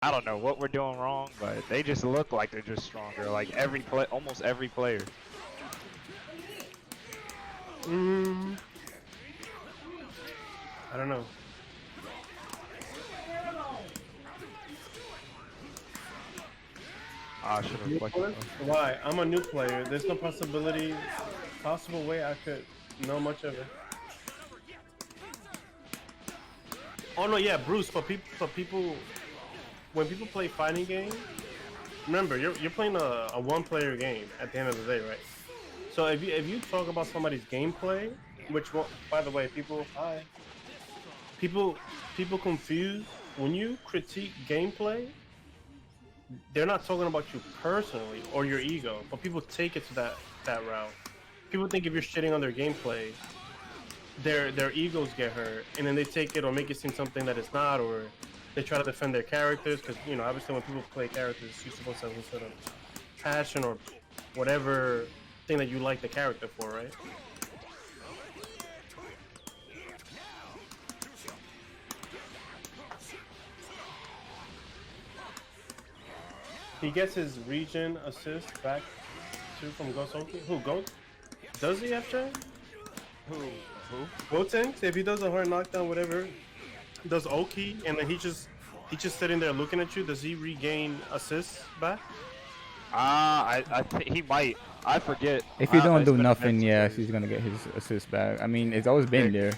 I don't know what we're doing wrong, but they just look like they're just stronger. Like almost every player. I don't know. I should have reflected. Why? I'm a new player. There's no possible way I could know much of it. Oh no, yeah, Bruce. For people, when people play fighting games, remember you're playing a one-player game at the end of the day, right? So if you talk about somebody's gameplay, which one, by the way, people confuse when you critique gameplay. They're not talking about you personally or your ego, but people take it to that route. People think if you're shitting on their gameplay, their egos get hurt, and then they take it or make it seem something that it's not, or they try to defend their characters because obviously when people play characters, you're supposed to have some sort of passion or whatever thing that you like the character for, right? He gets his region assist back from Ghost Oki. Who, Goat? Does he have Chen? Who? Gotenks, if he does a hard knockdown, whatever, does Oki, and then he's just sitting there looking at you, does he regain assists back? I think he might. I forget. If you don't do nothing, yes, he's gonna get his assist back. I mean, it's always been there.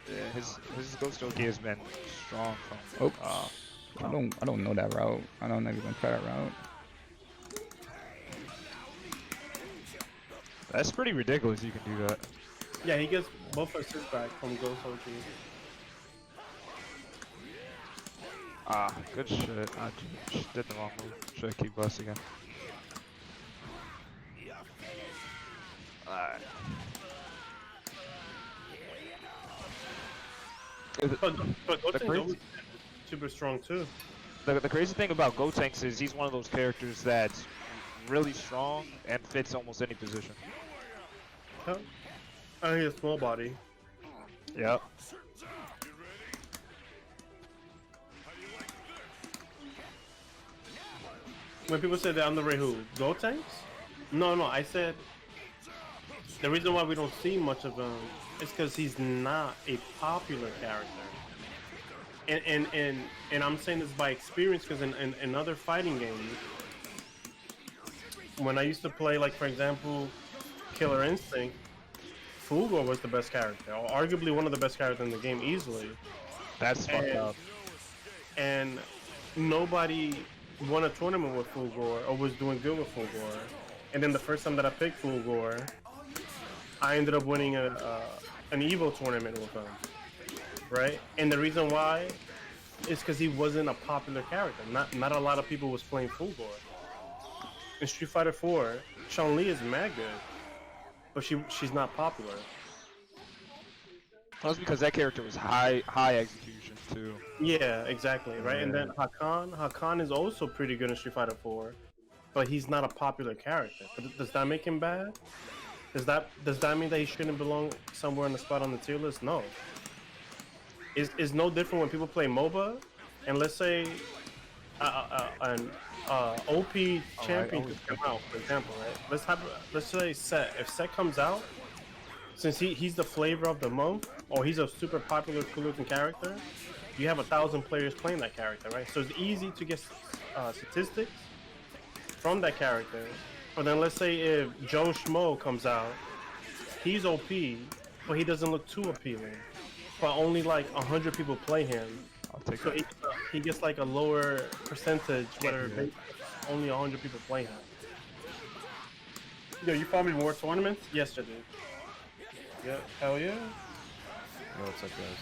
Yeah, his Ghost Oki has been strong from. Oops. I don't know that route. I don't know if you're gonna try that route. That's pretty ridiculous. You can do that. Yeah, he gets both assists back from Ghost Oki. Good shit. I just did the wrong move. Should I keep bus again? Alright. But Gotenks always super strong too. The crazy thing about Gotenks is he's one of those characters that's really strong and fits almost any position. Huh? I think a small body. Yep. When people say that I'm the who? Gotenks? No, I said the reason why we don't see much of him is because he's not a popular character. And I'm saying this by experience because in other fighting games, when I used to play, like for example, Killer Instinct, Fulgor was the best character, or arguably one of the best characters in the game easily. That's fucked up. And nobody won a tournament with Fulgor or was doing good with Fulgor. And then the first time that I picked Fulgor, I ended up winning an Evo tournament with him. Right? And the reason why is because he wasn't a popular character. Not a lot of people was playing Fulgor. In Street Fighter 4, Chun-Li is mad good, but she's not popular. That's because that character was high execution too. Yeah, exactly, right? Yeah. And then Hakan is also pretty good in Street Fighter 4, but he's not a popular character. But does that make him bad? Does that mean that he shouldn't belong somewhere in the spot on the tier list? No. It's no different when people play MOBA, and let's say an OP champion could come out, for example, right? Let's say Set. If Set comes out, since he's the flavor of the month, or he's a super popular, cool-looking character, you have 1,000 players playing that character, right? So it's easy to get statistics from that character. But then let's say if Joe Schmo comes out, he's OP, but he doesn't look too appealing. But only like 100 people play him. So he gets like a lower percentage, whether only 100 people play him. Yo, you found me more tournaments? Yes, I did. Yeah, hell yeah. Yo, what's up, guys?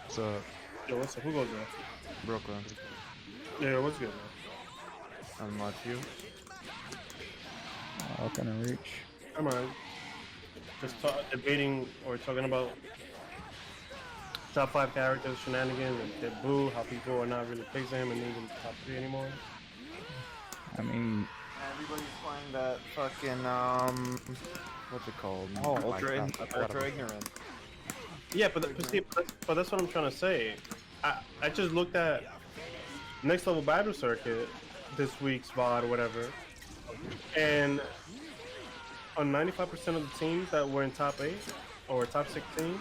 What's up? Yo, what's up? Who goes there? Brooklyn. Yeah, what's good, man? I'm not you. How can I reach? Come on. Just debating or talking about top 5 characters, shenanigans, and get boo, how people are not really picking him and need him top 3 anymore. I mean, Everybody's playing that fucking what's it called? Oh, Ultra ignorant. Yeah, but that's what I'm trying to say. I just looked at next level battle circuit this week's VOD or whatever, and on 95% of the teams that were in top 8 or top 16,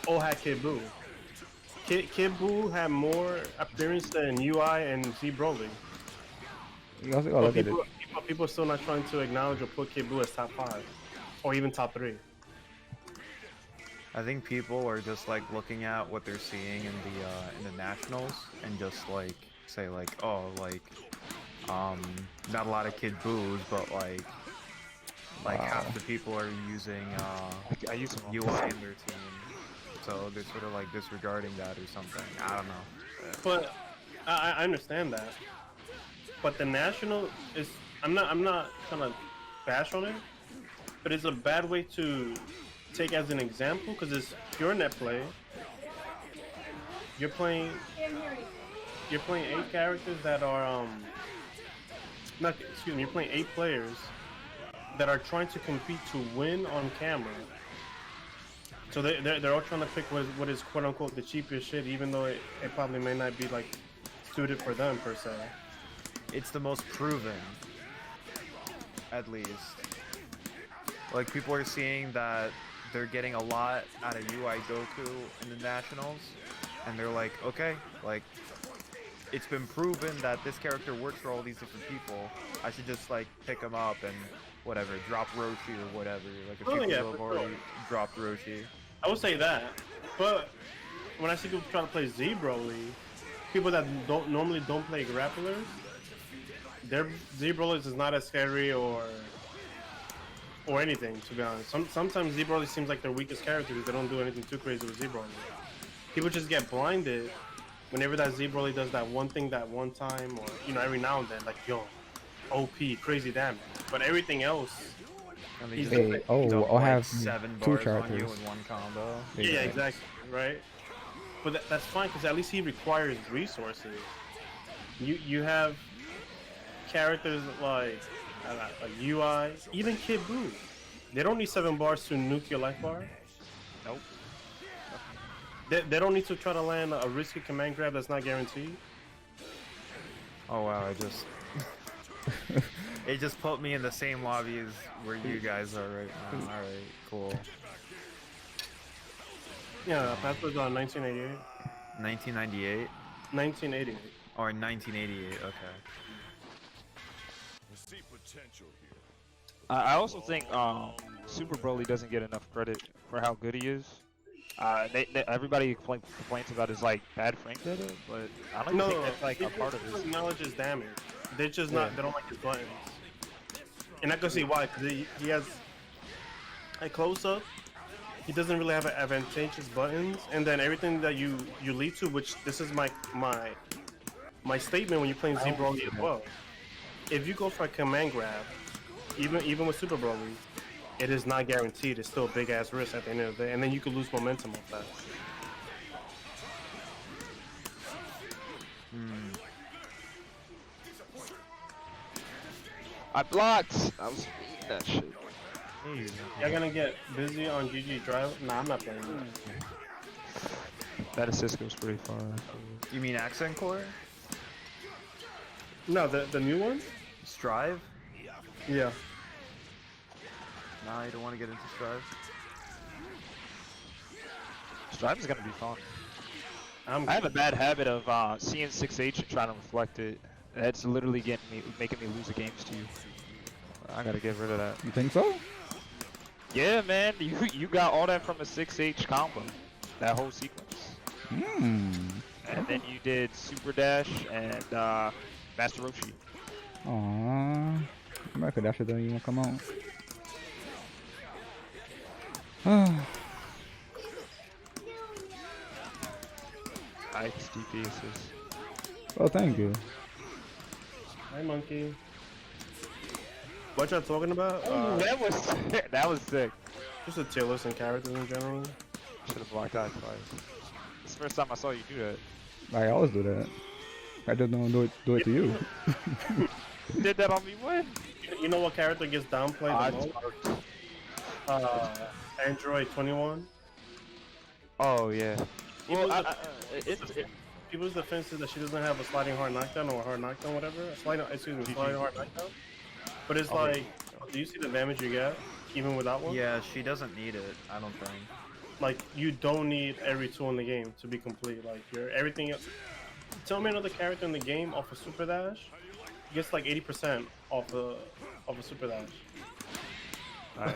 all had Kid Buu. Kid Buu had more appearance than UI and Z Broly. You also gotta look at it. People are still not trying to acknowledge or put Kid Buu as top 5 or even top 3. I think people are just like looking at what they're seeing in the nationals and just like say like, oh, like not a lot of Kid Boos, but like half the people are using I use them all. UI in their team, so they're sort of like disregarding that or something. I don't know. But I understand that. But the national is I'm not trying to bash on it, but it's a bad way to take as an example because it's pure net play. You're playing 8 characters that are not excuse me. You're playing 8 players that are trying to compete to win on camera. So they're all trying to pick what is quote unquote the cheapest shit, even though it probably may not be like suited for them per se. It's the most proven, at least. Like, people are seeing that they're getting a lot out of UI Goku in the nationals, and they're like, okay, like, it's been proven that this character works for all these different people. I should just like pick him up and whatever, drop Roshi or whatever. Like, if people have already dropped Roshi. I would say that, but when I see people trying to play Z Broly, people that normally don't play grapplers, their Z Broly is not as scary or anything, to be honest. Sometimes Z Broly seems like their weakest character because they don't do anything too crazy with Z Broly. People just get blinded whenever that Z Broly does that one thing that one time, or every now and then, like yo, OP, crazy damage. But everything else, he's I'll have 7 2 bars on you characters. in one combo. yeah, exactly, right? But that's fine because at least he requires resources. You have characters like UI, even Kid Buu. They don't need 7 bars to nuke your life bar. Nope. They don't need to try to land a risky command grab that's not guaranteed. Oh wow, it just put me in the same lobby as where you guys are right now. Alright, cool. Yeah, password's on 1988. 1998? 1988. Or 1988, okay. I also think Super Broly doesn't get enough credit for how good he is. Everybody complains about his like bad frame data, but I don't think that's like a part of his knowledge is damage. They're just not. They don't like his buttons, and I can see why. Because he has a close up. He doesn't really have advantageous buttons, and then everything that you lead to, which this is my statement when you're playing Z Broly as well. If you go for a command grab, even with Super Broly, it is not guaranteed. It's still a big ass risk at the end of the day, and then you could lose momentum off that. I blocked. I was eating that shit. Y'all gonna get busy on GG Drive? Nah, I'm not playing that. That assist goes pretty far. You mean Accent Core? No, the new one? Strive? Yeah. Nah, you don't want to get into Strive. Strive is gonna be fun. I have a bad habit of seeing 6H and trying to reflect it. That's literally making me lose the games to you. I gotta get rid of that. You think so? Yeah, man. You got all that from a 6H combo. That whole sequence. And then you did Super Dash and Master Roshi. Aww. America Dash doesn't even come out. Nice DP assist. Oh, thank you. Hi, monkey. What y'all talking about? That was that was sick. Just a tier list and characters in general. Should have blocked that twice. It's the first time I saw you do that. I always do that. I just don't do it to you. You did that on me when? You know what character gets downplayed the most? Android 21. Oh yeah. Well, people's defense is that she doesn't have a sliding hard knockdown or a hard knockdown, whatever. Sliding hard knockdown. But it's like, do you see the damage you get even without one? Yeah, she doesn't need it. I don't think. Like you don't need every tool in the game to be complete. Like everything else. Tell me another character in the game off a super dash gets like 80% off a super dash. Nice.